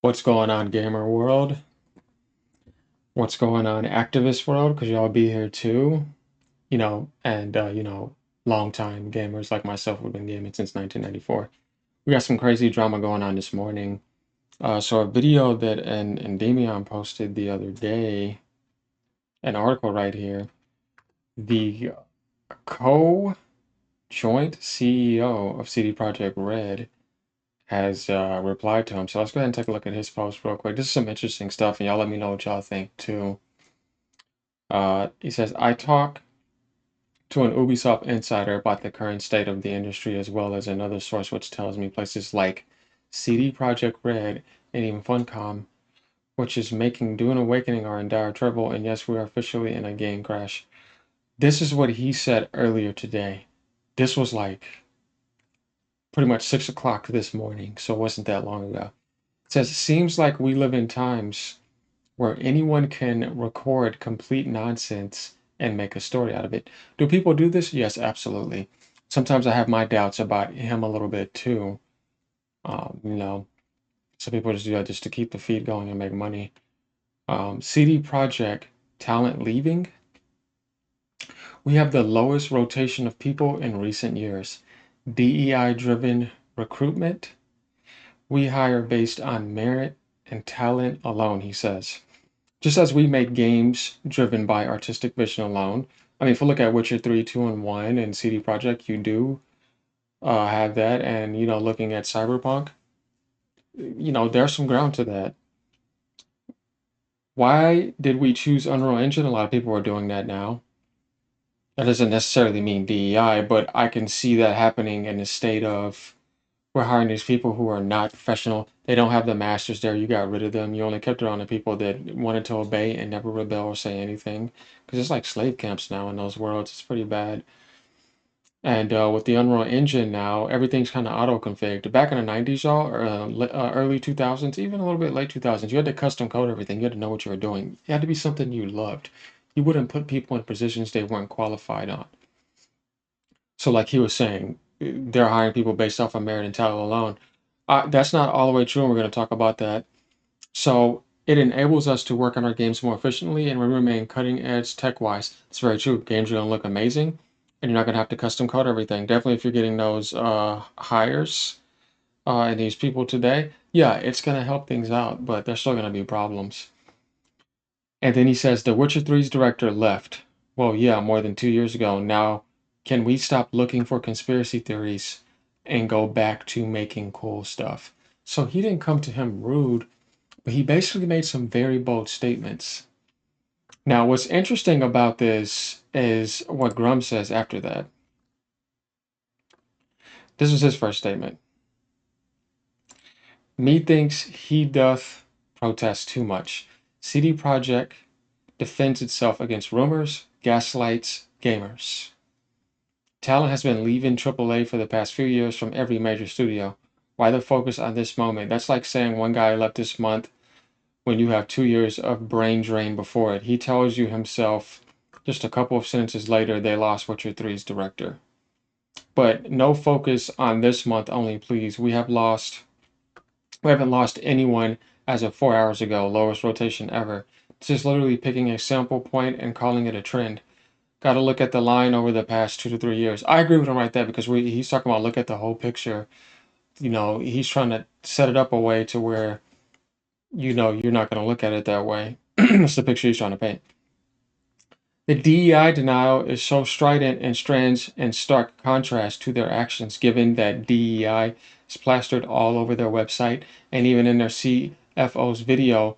What's going on, gamer world? What's going on, activist world? Because y'all be here too, long time gamers like myself who've been gaming since 1994. We got some crazy drama going on this morning. So a video that an Endymion posted the other day, an article right here, the co-joint CEO of CD Projekt Red has replied to him. So let's go ahead and take a look at his post real quick. This is some interesting stuff, and y'all let me know what y'all think too. He says, I talk to an Ubisoft insider about the current state of the industry, as well as another source which tells me places like CD Projekt Red and even Funcom, which is making Dune Awakening are in dire trouble, and yes, we are officially in a game crash. This is what he said earlier today. This was like pretty much 6 o'clock this morning, so it wasn't that long ago. It says, it seems like we live in times where anyone can record complete nonsense and make a story out of it. Do people do this? Yes, absolutely. Sometimes I have my doubts about him a little bit too. You know, some people just do that just to keep the feed going and make money. CD Projekt talent leaving. We have the lowest rotation of people in recent years. DEI driven recruitment. We hire based on merit and talent alone, he says. Just as we make games driven by artistic vision alone. I mean, if you look at Witcher 3, 2, and 1 and CD Projekt, you do have that. And, looking at Cyberpunk, there's some ground to that. Why did we choose Unreal Engine? A lot of people are doing that now. That doesn't necessarily mean DEI, but I can see that happening in the state of we're hiring these people who are not professional. They don't have the masters there. You got rid of them. You only kept it on the people that wanted to obey and never rebel or say anything. Because it's like slave camps now in those worlds. It's pretty bad. And with the Unreal Engine now, everything's kind of auto-configured. Back in the 90s, y'all, or early 2000s, even a little bit late 2000s, you had to custom code everything. You had to know what you were doing. It had to be something you loved. You wouldn't put people in positions they weren't qualified on. So, like he was saying, they're hiring people based off of merit and talent alone. That's not all the way true, and we're going to talk about that. So, it enables us to work on our games more efficiently and we remain cutting edge tech wise. It's very true. Games are going to look amazing, and you're not going to have to custom code everything. Definitely, if you're getting those hires and these people today, yeah, it's going to help things out, but there's still going to be problems. And then he says The Witcher 3's director left. Well, yeah, more than 2 years ago. Now, can we stop looking for conspiracy theories and go back to making cool stuff? So he didn't come to him rude, but he basically made some very bold statements. Now, what's interesting about this is what Grum says after that. This was his first statement. Methinks he doth protest too much. CD Projekt defends itself against rumors, gaslights, gamers. Talent has been leaving AAA for the past few years from every major studio. Why the focus on this moment? That's like saying one guy left this month when you have 2 years of brain drain before it. He tells you himself just a couple of sentences later they lost Witcher 3's director. But no focus on this month only, please. We haven't lost anyone as of 4 hours ago, lowest rotation ever. This is literally picking a sample point and calling it a trend. Got to look at the line over the past 2 to 3 years. I agree with him right there because he's talking about look at the whole picture. He's trying to set it up a way to where, you're not going to look at it that way. That's the picture he's trying to paint. The DEI denial is so strident and stands in stark contrast to their actions, given that DEI is plastered all over their website and even in their CFO's video.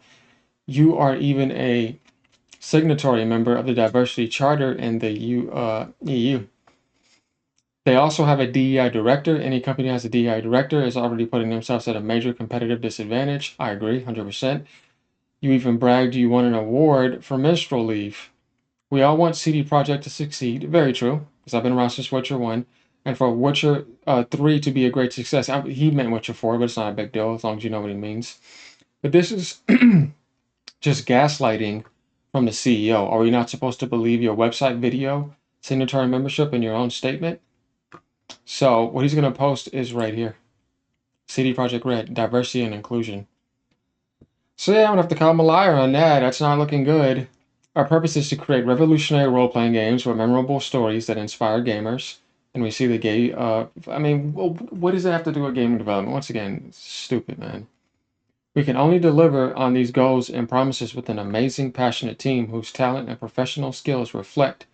You are even a signatory member of the Diversity Charter in the EU. They also have a DEI director. Any company that has a DEI director is already putting themselves at a major competitive disadvantage. I agree, 100%. You even bragged you won an award for menstrual leave. We all want CD Projekt to succeed. Very true, because I've been around since Witcher 1. And for Witcher 3 to be a great success, he meant Witcher 4, but it's not a big deal as long as you know what he means. But this is just gaslighting from the CEO. Are we not supposed to believe your website video, signatory membership, and your own statement? So what he's going to post is right here. CD Projekt Red, diversity and inclusion. So yeah, I'm gonna have to call him a liar on that. That's not looking good. Our purpose is to create revolutionary role-playing games with memorable stories that inspire gamers. And we see the gay. I mean, well, what does that have to do with gaming development? Once again, it's stupid, man. We can only deliver on these goals and promises with an amazing, passionate team whose talent and professional skills reflect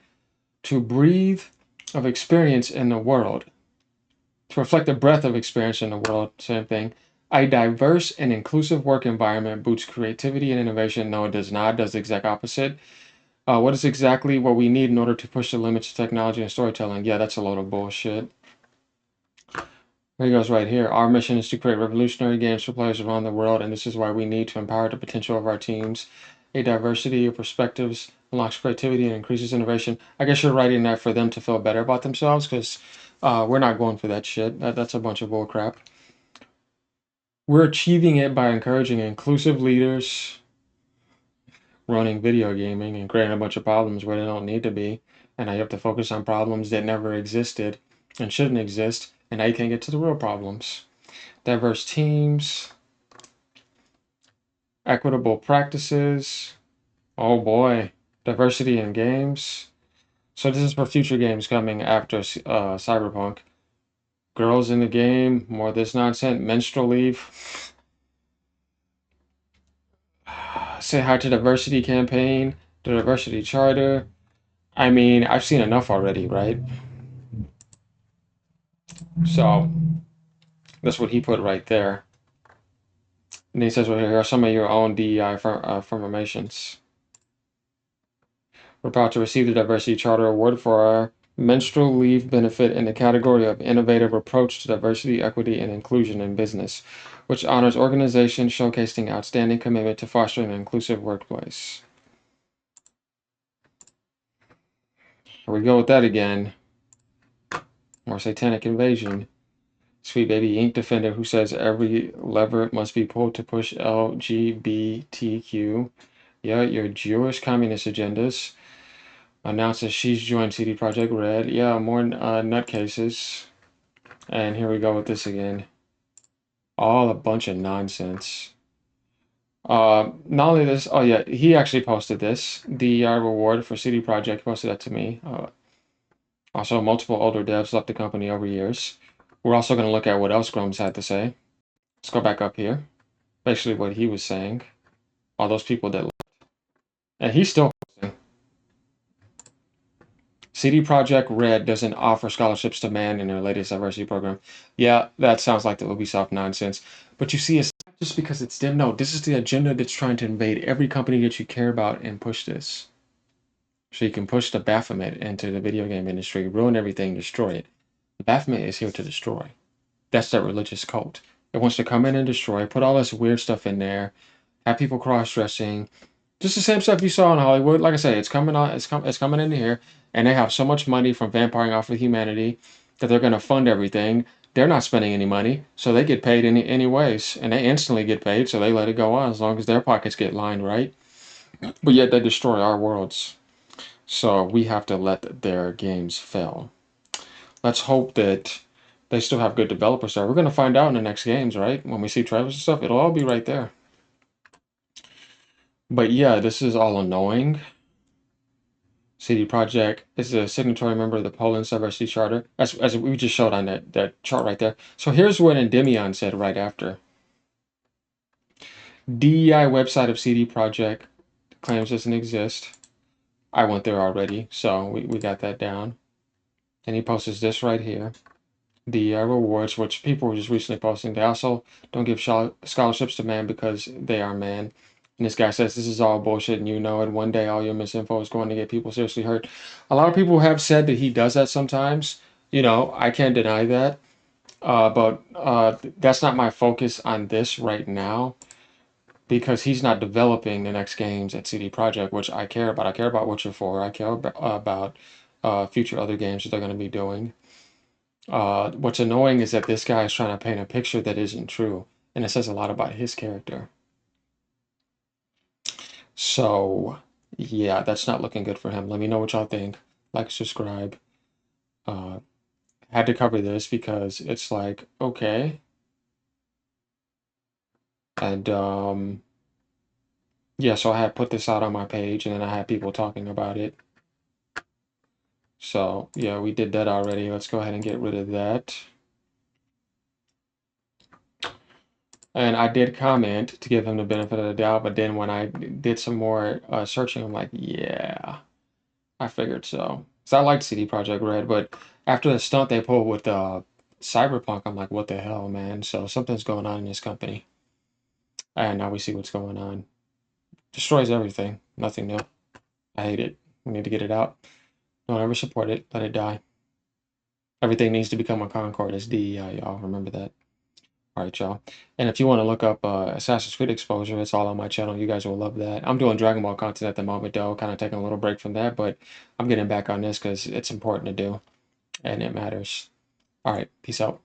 to breathe of experience in the world. To reflect the breadth of experience in the world, same thing. A diverse and inclusive work environment boosts creativity and innovation. No, it does not. It does the exact opposite. What is exactly what we need in order to push the limits of technology and storytelling? Yeah, that's a load of bullshit. Here he goes right here. Our mission is to create revolutionary games for players around the world, and this is why we need to empower the potential of our teams. A diversity of perspectives unlocks creativity and increases innovation. I guess you're writing that for them to feel better about themselves, because we're not going for that shit. That's a bunch of bullcrap. We're achieving it by encouraging inclusive leaders, running video gaming, and creating a bunch of problems where they don't need to be. And now you have to focus on problems that never existed and shouldn't exist. And now you can't get to the real problems. Diverse teams, equitable practices. Oh boy, diversity in games. So this is for future games coming after Cyberpunk. Girls in the game, more of this nonsense. Menstrual leave. Say hi to diversity campaign, the diversity charter. I mean, I've seen enough already, right? So that's what he put right there. And he says, well, here are some of your own DEI affirmations. We're proud to receive the Diversity Charter Award for our menstrual leave benefit in the category of Innovative Approach to Diversity, Equity, and Inclusion in Business, which honors organizations showcasing outstanding commitment to fostering an inclusive workplace. Here we go with that again. More satanic invasion. Sweet baby ink defender who says every lever must be pulled to push LGBTQ. Yeah, your Jewish communist agendas. Announces she's joined CD Projekt Red. Yeah, more nutcases. And here we go with this again. All a bunch of nonsense. Not only this, oh yeah, he actually posted this. The reward for CD Projekt posted that to me. Also, multiple older devs left the company over years. We're also going to look at what else Grum's had to say. Let's go back up here. Basically, what he was saying. All those people that left. And he's still posting. CD Projekt Red doesn't offer scholarships to man in their latest diversity program. Yeah, that sounds like the Ubisoft nonsense. But you see, it's not just because it's them. No, this is the agenda that's trying to invade every company that you care about and push this. So you can push the Baphomet into the video game industry, ruin everything, destroy it. The Baphomet is here to destroy. That's that religious cult. It wants to come in and destroy, put all this weird stuff in there, have people cross-dressing, just the same stuff you saw in Hollywood. Like I say, it's coming on. It's coming into here, and they have so much money from vampiring off of humanity that they're going to fund everything. They're not spending any money, so they get paid anyways, and they instantly get paid, so they let it go on as long as their pockets get lined, right? But yet they destroy our worlds, so we have to let their games fail. Let's hope that they still have good developers there. We're going to find out in the next games, right? When we see trailers and stuff, it'll all be right there. But yeah, this is all annoying. CD Projekt is a signatory member of the Poland Diversity Charter, as we just showed on that chart right there. So here's what Endymion said right after. DEI website of CD Projekt claims doesn't exist. I went there already, so we got that down. And he posts this right here. The rewards, which people were just recently posting. They also don't give scholarships to man because they are man. And this guy says this is all bullshit and you know it. One day all your misinfo is going to get people seriously hurt. A lot of people have said that he does that sometimes. You know, I can't deny that. But that's not my focus on this right now because he's not developing the next games at CD Projekt, which I care about. I care about Witcher 4. I care about future other games that they're going to be doing. What's annoying is that this guy is trying to paint a picture that isn't true, and it says a lot about his character. So, yeah, that's not looking good for him. Let me know what y'all think. Like, subscribe. Uh, had to cover this because it's like, okay. And, Yeah, so I had put this out on my page and then I had people talking about it. So yeah, we did that already. Let's go ahead and get rid of that. And I did comment to give him the benefit of the doubt, but then when I did some more searching, I'm like, yeah, I figured so. Because I liked CD Projekt Red, but after the stunt they pulled with Cyberpunk, I'm like, what the hell, man? So something's going on in this company. And now we see what's going on. Destroys everything. Nothing new. I hate it. We need to get it out. Don't ever support it. Let it die. Everything needs to become a Concord as DEI, y'all. Remember that. All right, y'all. And if you want to look up Assassin's Creed exposure, it's all on my channel. You guys will love that. I'm doing Dragon Ball content at the moment, though, kind of taking a little break from that, but I'm getting back on this because it's important to do and it matters. All right, peace out.